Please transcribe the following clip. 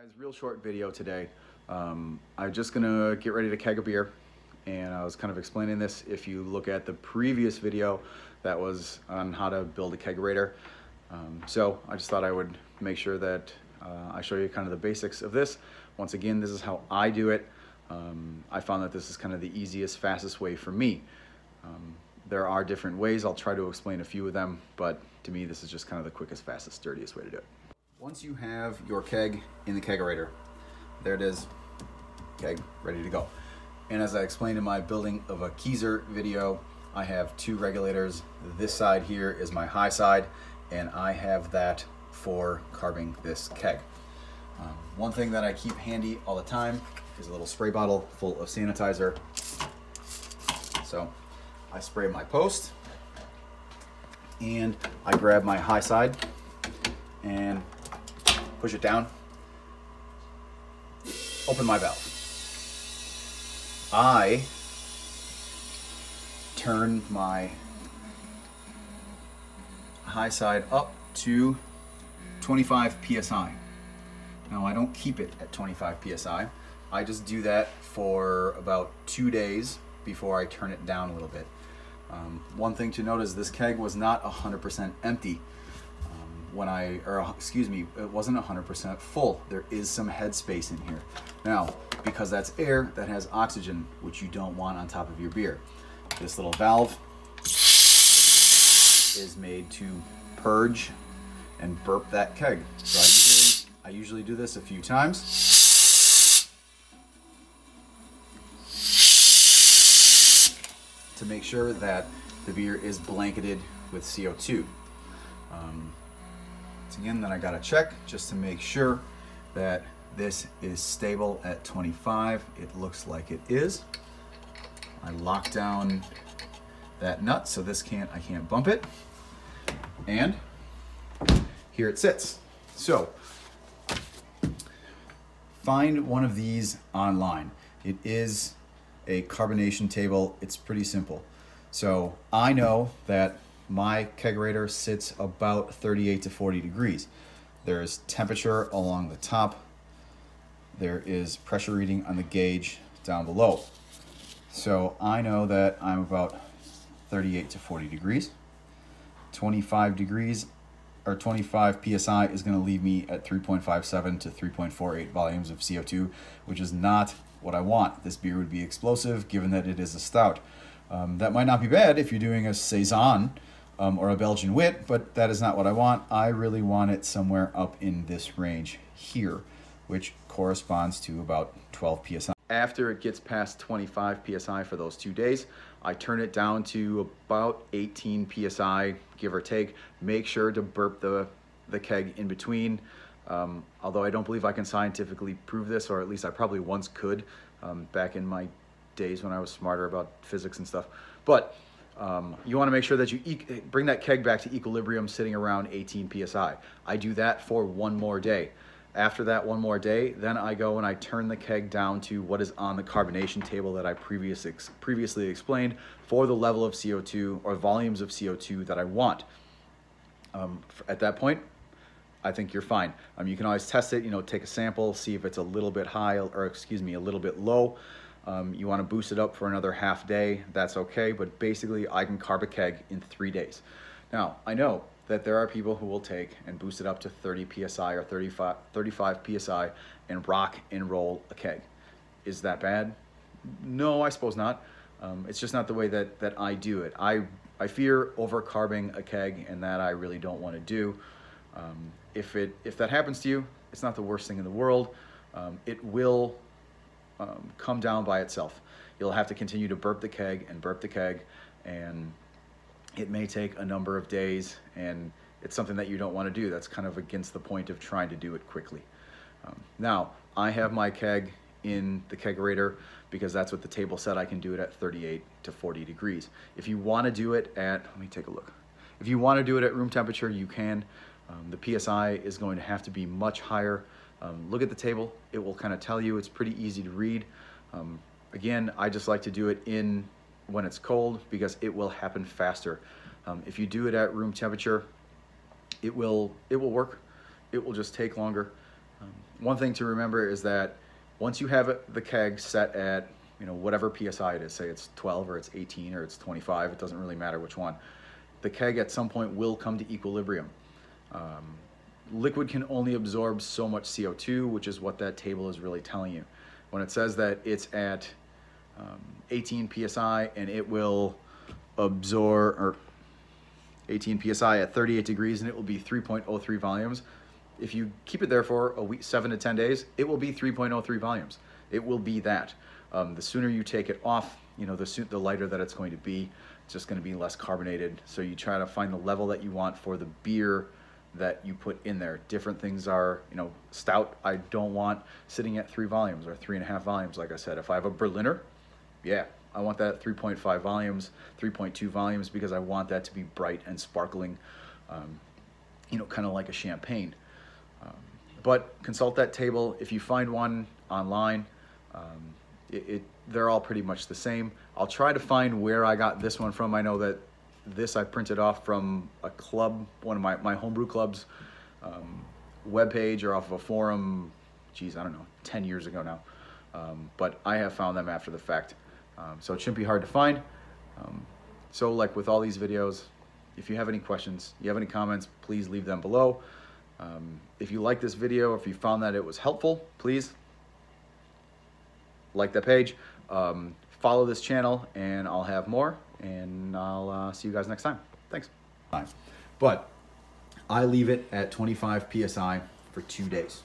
Guys, real short video today. I'm just gonna get ready to keg a beer, and I was kind of explaining this. If you look at the previous video, that was on how to build a kegerator. So I just thought I would make sure that I show you kind of the basics of this. Once again, this is how I do it. I found that this is kind of the easiest, fastest way for me. There are different ways. I'll try to explain a few of them, but to me, this is just kind of the quickest, fastest, sturdiest way to do it. Once you have your keg in the kegerator, there it is, keg ready to go. And as I explained in my building of a Keyser video, I have two regulators. This side here is my high side, and I have that for carbing this keg. One thing that I keep handy all the time is a little spray bottle full of sanitizer. So I spray my post, and I grab my high side and push it down, open my valve. I turn my high side up to 25 PSI. Now I don't keep it at 25 PSI. I just do that for about 2 days before I turn it down a little bit. One thing to note is this keg was not 100% empty. It wasn't 100% full. There is some headspace in here. Now, because that's air, that has oxygen, which you don't want on top of your beer. This little valve is made to purge and burp that keg. So I usually do this a few times to make sure that the beer is blanketed with CO2. Again, then I gotta check just to make sure that this is stable at 25. It looks like it is. I lock down that nut so I can't bump it. And here it sits. So find one of these online. It is a carbonation table. It's pretty simple. So I know that my kegerator sits about 38 to 40 degrees. There's temperature along the top. There is pressure reading on the gauge down below. So I know that I'm about 38 to 40 degrees. 25 degrees or 25 PSI is gonna leave me at 3.57 to 3.48 volumes of CO2, which is not what I want. This beer would be explosive given that it is a stout. That might not be bad if you're doing a Saison or a Belgian wit, but that is not what I want. I really want it somewhere up in this range here, which corresponds to about 12 PSI. After it gets past 25 PSI for those 2 days, I turn it down to about 18 PSI, give or take. Make sure to burp the keg in between. Although I don't believe I can scientifically prove this, or at least I probably once could back in my days when I was smarter about physics and stuff. But you want to make sure that you bring that keg back to equilibrium sitting around 18 PSI. I do that for 1 more day. After that 1 more day, then I go and I turn the keg down to what is on the carbonation table that I previously explained for the level of CO2 or volumes of CO2 that I want. At that point, I think you're fine. You can always test it, take a sample, see if it's a little bit high, or excuse me, a little bit low. You want to boost it up for another half day, that's okay, but basically I can carb a keg in 3 days. Now, I know that there are people who will take and boost it up to 30 PSI or 35 PSI and rock and roll a keg. Is that bad? No, I suppose not. It's just not the way that I do it. I fear over-carbing a keg, and that I really don't want to do. If that happens to you, it's not the worst thing in the world. It will come down by itself. You'll have to continue to burp the keg, and it may take a number of days, and it's something that you don't want to do. That's kind of against the point of trying to do it quickly. Now, I have my keg in the kegerator because that's what the table said I can do it at 38 to 40 degrees. If you want to do it at, let me take a look. If you want to do it at room temperature, you can. The PSI is going to have to be much higher. Look at the table. It will kind of tell you. It's pretty easy to read. Again, I just like to do it when it's cold because it will happen faster. If you do it at room temperature, it will work. It will just take longer. one thing to remember is that once you have the keg set at, you know, whatever PSI it is, say it's 12 or it's 18 or it's 25, it doesn't really matter which one, the keg at some point will come to equilibrium. Liquid can only absorb so much CO2, which is what that table is really telling you. When it says that it's at 18 PSI and it will absorb, or 18 PSI at 38 degrees and it will be 3.03 volumes. If you keep it there for a week, 7 to 10 days, it will be 3.03 volumes. It will be that. The sooner you take it off, you know, the lighter that it's going to be. It's just going to be less carbonated. So you try to find the level that you want for the beer that you put in there. Different things are, you know, stout, I don't want sitting at 3 volumes or 3.5 volumes. Like I said, if I have a Berliner, yeah, I want that 3.5 volumes, 3.2 volumes, because I want that to be bright and sparkling, you know, kind of like a champagne. But consult that table. If you find one online, they're all pretty much the same. I'll try to find where I got this one from. I know that this I printed off from a club, one of my homebrew clubs webpage, or off of a forum, geez, I don't know, 10 years ago now. But I have found them after the fact. So it shouldn't be hard to find. So like with all these videos, if you have any questions, you have any comments, please leave them below. If you like this video, if you found that it was helpful, please like that page, follow this channel, and I'll have more, and I'll see you guys next time. Thanks. But I leave it at 25 PSI for 2 days.